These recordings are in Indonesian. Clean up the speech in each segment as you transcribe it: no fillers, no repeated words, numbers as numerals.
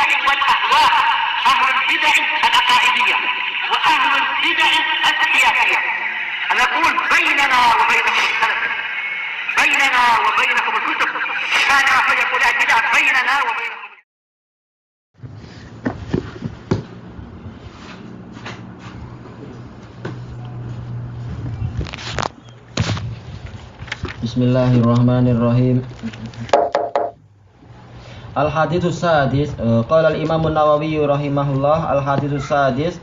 البدع والأهواء، أهل البدع العقائدية وأهل البدع السياسية. نقول بيننا وبينكم السلف، بيننا وبينكم الكتب، كان فيقول البدع بيننا وبينكم. Bismillahirrahmanirrahim. Al-haditsus sadis, qala al-Imam an-Nawawi rahimahullah, al-haditsus sadis.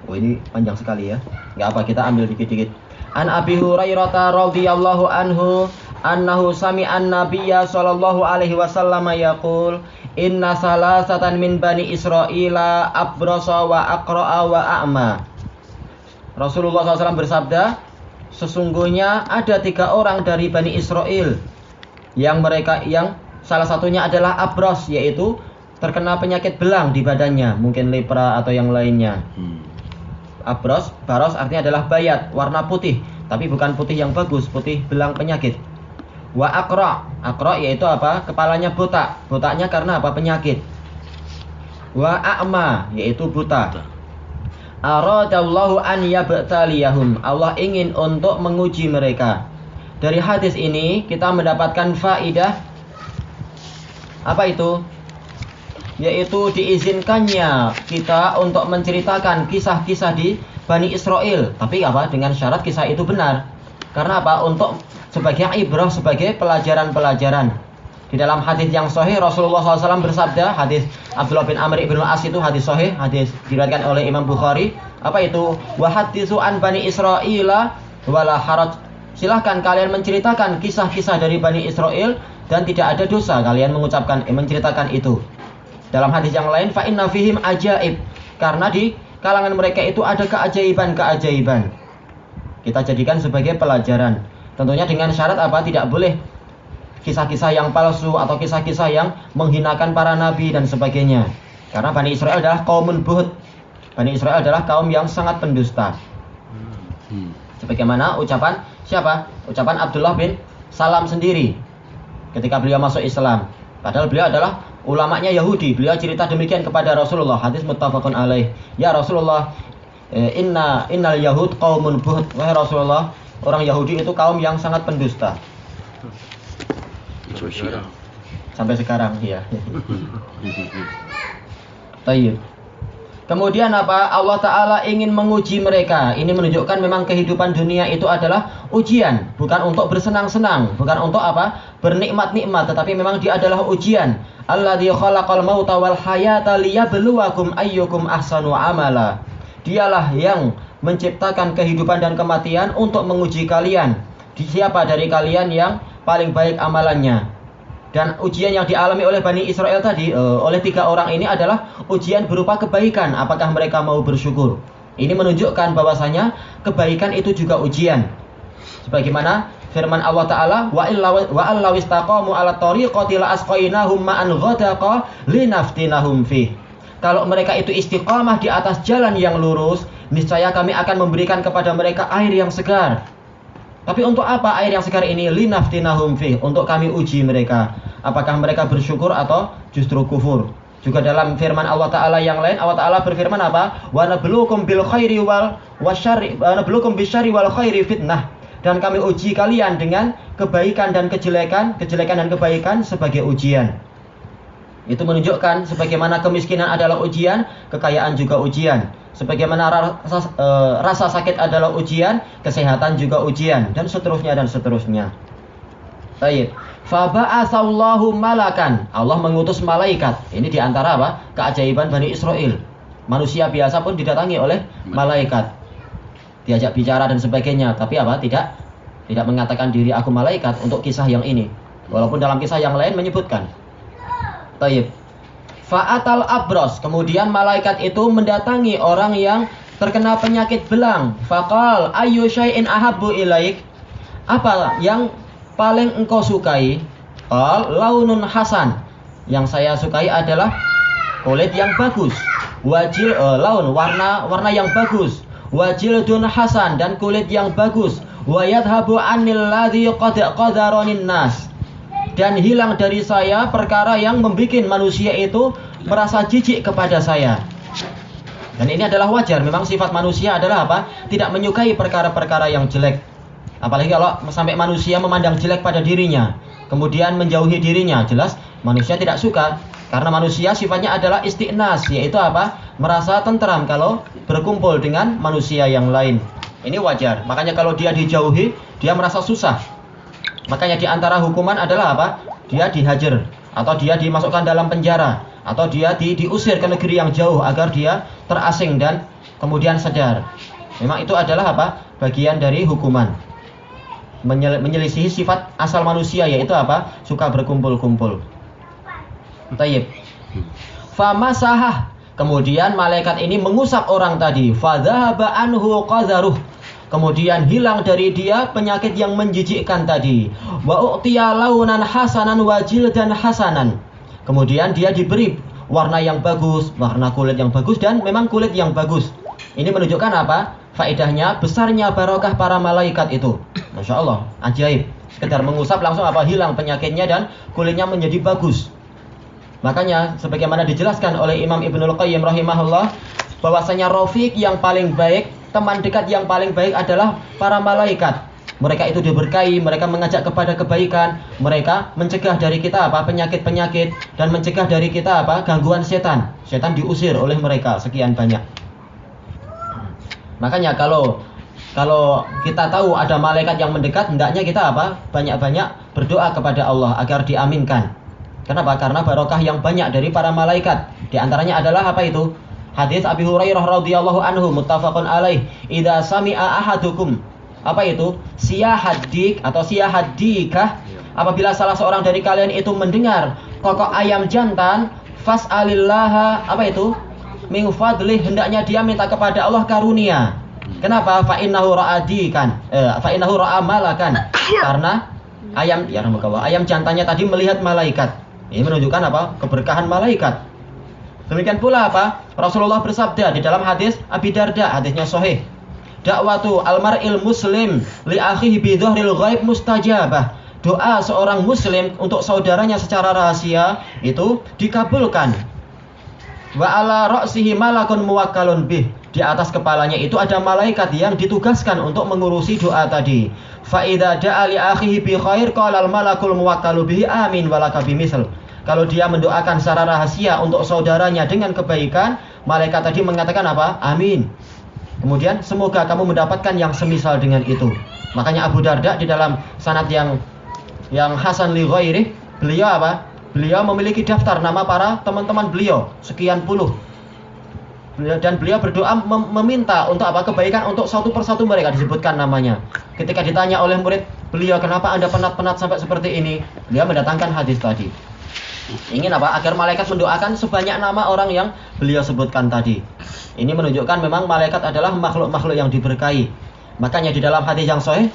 Oh, ini panjang sekali ya. Enggak apa, kita ambil dikit-dikit. An Abi Hurairah radhiyallahu anhu annahu sami'an nabiyya sallallahu alaihi wasallam yaqul inna salasatan min bani Israila abrasa wa aqra'a wa a'ma. Rasulullah SAW bersabda, sesungguhnya ada 3 orang dari Bani Israel yang salah satunya adalah abros, yaitu terkena penyakit belang di badannya, mungkin lepra atau yang lainnya. Baros artinya adalah bayat, warna putih, tapi bukan putih yang bagus, putih belang penyakit. Wa aqra yaitu apa? Kepalanya botak, botaknya karena apa? Penyakit. Wa a'ma yaitu buta. Aradallahu an yabtaliyahum, Allah ingin untuk menguji mereka. Dari hadis ini kita mendapatkan faidah. Apa itu? Yaitu diizinkannya kita untuk menceritakan kisah-kisah di Bani Israel. Tapi apa? Dengan syarat kisah itu benar. Karena apa? Untuk sebagai ibrah, sebagai pelajaran-pelajaran. Di dalam hadis yang sahih Rasulullah SAW bersabda, hadis Abdullah bin Amr ibn As itu hadis sahih, hadis diriwayatkan oleh Imam Bukhari. Apa itu? Wa haditsu an Bani Israila wala haraj. Silahkan kalian menceritakan kisah-kisah dari Bani Israel dan tidak ada dosa kalian menceritakan itu. Dalam hadis yang lain, fa inna fihim ajaib, karena di kalangan mereka itu ada keajaiban-keajaiban. Kita jadikan sebagai pelajaran. Tentunya dengan syarat apa? Tidak boleh kisah-kisah yang palsu atau kisah-kisah yang menghinakan para nabi dan sebagainya. Karena Bani Israel adalah kaumun buhut. Bani Israel adalah kaum yang sangat pendusta. Sebagaimana ucapan siapa? Ucapan Abdullah bin Salam sendiri ketika beliau masuk Islam. Padahal beliau adalah ulamanya Yahudi. Beliau cerita demikian kepada Rasulullah. Hadis muttafaqun alaih. Ya Rasulullah, innal yahud qaumun buhut. Wahai Rasulullah, orang Yahudi itu kaum yang sangat pendusta. Sampai sekarang ya. Tayyib. Kemudian apa? Allah Ta'ala ingin menguji mereka. Ini menunjukkan memang kehidupan dunia itu adalah ujian. Bukan untuk bersenang-senang, bukan untuk apa? Bernikmat-nikmat, tetapi memang dia adalah ujian. Alladzi khalaqal mauta wal hayata liyabluwakum ayyukum ahsanu amala. Dialah yang menciptakan kehidupan dan kematian untuk menguji kalian. Siapa dari kalian yang paling baik amalannya. Dan ujian yang dialami oleh Bani Israel tadi, oleh 3 orang ini adalah ujian berupa kebaikan. Apakah mereka mau bersyukur? Ini menunjukkan bahwasanya kebaikan itu juga ujian. Sebagaimana firman Allah Ta'ala, wa allaw istaqamu ala tariqati la asqainahum ma'an ghadaqa linaftinahum fih. Kalau mereka itu istiqamah di atas jalan yang lurus, niscaya kami akan memberikan kepada mereka air yang segar. Tapi untuk apa air yang segar ini? Linaftinahum fih, untuk kami uji mereka. Apakah mereka bersyukur atau justru kufur? Juga dalam firman Allah Ta'ala yang lain, Allah Ta'ala berfirman apa? Wa nabluukum bil khairi wal wasyarri, wa nabluukum bisyarri wal khairi fitnah. Dan kami uji kalian dengan kebaikan dan kejelekan dan kebaikan sebagai ujian. Itu menunjukkan sebagaimana kemiskinan adalah ujian, kekayaan juga ujian. Sebagaimana rasa sakit adalah ujian, kesehatan juga ujian, dan seterusnya. Baik. Fa ba'atsallahu malakan. Allah mengutus malaikat. Ini diantara apa? Keajaiban Bani Israel. Manusia biasa pun didatangi oleh malaikat. Diajak bicara dan sebagainya, tapi apa? Tidak mengatakan diri aku malaikat untuk kisah yang ini. Walaupun dalam kisah yang lain menyebutkan. Baik. Fa'atal abros, kemudian malaikat itu mendatangi orang yang terkena penyakit belang. Faqal ayyu syai'in ahabbu ilaik, apa yang paling engkau sukai? Qal launun hasan, yang saya sukai adalah kulit yang bagus. Wajil laun, warna yang bagus. Wajildun hasan, dan kulit yang bagus. Wa yadhhabu anil ladzi qad qadaronin nas, dan hilang dari saya perkara yang membuat manusia itu merasa jijik kepada saya. Dan ini adalah wajar, memang sifat manusia adalah apa? Tidak menyukai perkara-perkara yang jelek. Apalagi kalau sampai manusia memandang jelek pada dirinya, kemudian menjauhi dirinya, jelas manusia tidak suka. Karena manusia sifatnya adalah istiqnas, yaitu apa? Merasa tentram kalau berkumpul dengan manusia yang lain. Ini wajar. Makanya kalau dia dijauhi, dia merasa susah. Makanya di antara hukuman adalah apa? Dia dihajar, atau dia dimasukkan dalam penjara, atau dia diusir ke negeri yang jauh agar dia terasing dan kemudian sadar. Memang itu adalah apa? Bagian dari hukuman. Menyelisihi sifat asal manusia, yaitu apa? Suka berkumpul-kumpul. Tayyib. Famasahah. Kemudian malaikat ini mengusap orang tadi. Fadhahaba anhu qadharuh. Kemudian hilang dari dia penyakit yang menjijikkan tadi. Wa u'tiya launan hasanan wa jildan hasanan. Kemudian dia diberi warna yang bagus, warna kulit yang bagus, dan memang kulit yang bagus. Ini menunjukkan apa? Faedahnya besarnya barokah para malaikat itu. Masya Allah, ajaib. Sekedar mengusap langsung apa? Hilang penyakitnya dan kulitnya menjadi bagus. Makanya sebagaimana dijelaskan oleh Imam Ibnul Qayyim rahimahullah, bahwasanya rafiq yang paling baik, teman dekat yang paling baik adalah para malaikat. Mereka itu diberkahi, mereka mengajak kepada kebaikan, mereka mencegah dari kita apa? Penyakit-penyakit, dan mencegah dari kita apa? Gangguan setan. Setan diusir oleh mereka sekian banyak. Makanya kalau kita tahu ada malaikat yang mendekat, hendaknya kita apa? Banyak-banyak berdoa kepada Allah agar diaminkan. Kenapa? Karena barokah yang banyak dari para malaikat. Di antaranya adalah apa itu? Hadis Abi Hurairah radhiyallahu anhu muttafaqun alaih, "Idza sami'a ahadukum," apa itu? Siyahadik atau siyahadikah? Apabila salah seorang dari kalian itu mendengar kokok ayam jantan, fas'alillaha, apa itu? Min fadlih, hendaknya dia minta kepada Allah karunia. Kenapa? Fa innahu ra'adikan. Fa innahu ra'a malakan. Karena ayam ayam jantannya tadi melihat malaikat. Ini menunjukkan apa? Keberkahan malaikat. Demikian pula apa? Rasulullah bersabda di dalam hadis Abi Darda, hadisnya sahih. Da'watu almar'il muslim li akhihi bi dhahril ghaib mustajabah. Doa seorang muslim untuk saudaranya secara rahasia itu dikabulkan. Wa ala ra'sihi malakun muwakkalun bih. Di atas kepalanya itu ada malaikat yang ditugaskan untuk mengurusi doa tadi. Fa idza da'a li akhihi bi khair qala al malakul muwakkalu bihi amin walaka bimisl. Kalau dia mendoakan secara rahasia untuk saudaranya dengan kebaikan, malaikat tadi mengatakan apa? Amin. Kemudian semoga kamu mendapatkan yang semisal dengan itu. Makanya Abu Darda di dalam sanad yang hasan li ghairi, beliau apa? Beliau memiliki daftar nama para teman-teman beliau sekian puluh. Dan beliau berdoa meminta untuk apa? Kebaikan untuk satu persatu mereka, disebutkan namanya. Ketika ditanya oleh murid beliau, kenapa Anda penat-penat sampai seperti ini? Beliau mendatangkan hadis tadi. Ingin apa? Agar malaikat mendoakan sebanyak nama orang yang beliau sebutkan tadi. Ini menunjukkan memang malaikat adalah makhluk-makhluk yang diberkahi. Makanya di dalam hadis yang sahih,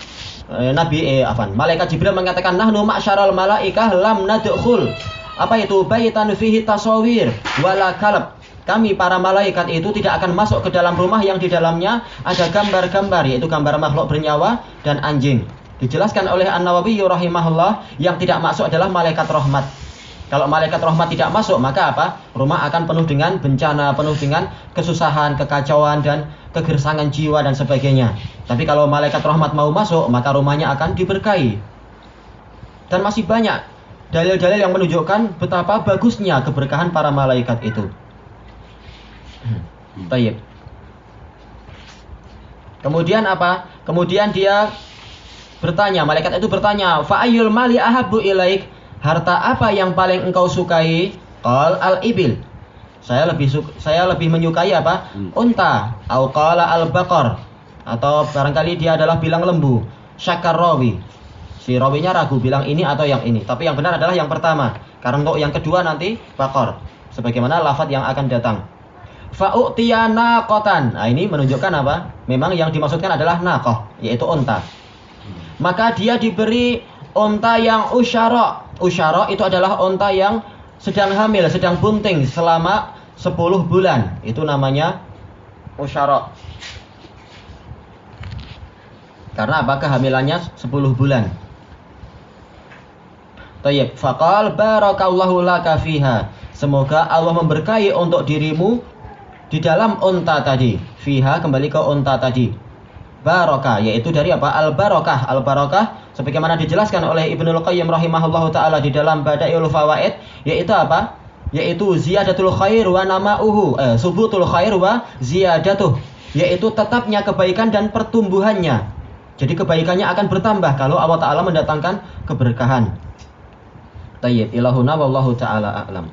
malaikat Jibril mengatakan, nahnu ma'syaral malaikah lam nadkhul. Apa itu? Baitan fihi tasawir wala kalb. Kami para malaikat itu tidak akan masuk ke dalam rumah yang di dalamnya ada gambar-gambar, yaitu gambar makhluk bernyawa dan anjing. Dijelaskan oleh An-Nawawi rahimahullah, yang tidak masuk adalah malaikat rahmat. Kalau malaikat rahmat tidak masuk, maka apa? Rumah akan penuh dengan bencana, penuh dengan kesusahan, kekacauan, dan kegersangan jiwa dan sebagainya. Tapi kalau malaikat rahmat mau masuk, maka rumahnya akan diberkahi. Dan masih banyak dalil-dalil yang menunjukkan betapa bagusnya keberkahan para malaikat itu. Baik. Kemudian apa? Kemudian dia bertanya, malaikat itu bertanya, fa ayyul mali ahabbu ilaik? Harta apa yang paling engkau sukai? Qal al-ibil. Saya lebih menyukai apa? Unta. Au qala al-baqar. Atau barangkali dia adalah bilang lembu. Syakar rawi. Si rawinya ragu bilang ini atau yang ini. Tapi yang benar adalah yang pertama. Karena untuk yang kedua nanti baqar. Sebagaimana lafaz yang akan datang. Fa'u'tiya naqatan. Nah, ini menunjukkan apa? Memang yang dimaksudkan adalah naqah, yaitu unta. Maka dia diberi unta yang usyara. Usyara itu adalah unta yang sedang hamil, sedang bunting selama 10 bulan. Itu namanya usyara. Karena apa? Kehamilannya 10 bulan. Tayyib. Faqal barakallahu laka fiha. Semoga Allah memberkahi untuk dirimu di dalam unta tadi. Fiha, kembali ke unta tadi. Barokah, yaitu dari apa? Al-barokah. Al-barokah sebagaimana dijelaskan oleh Ibnul Qayyim rahimahullahu taala di dalam Bada'iul Fawaid, yaitu apa? Yaitu ziyadatul khair wa nama'uhu, subutul khair wa ziyadatuh, yaitu tetapnya kebaikan dan pertumbuhannya. Jadi kebaikannya akan bertambah kalau Allah taala mendatangkan keberkahan. Tayyib, ilahuna wallahu taala a'lam.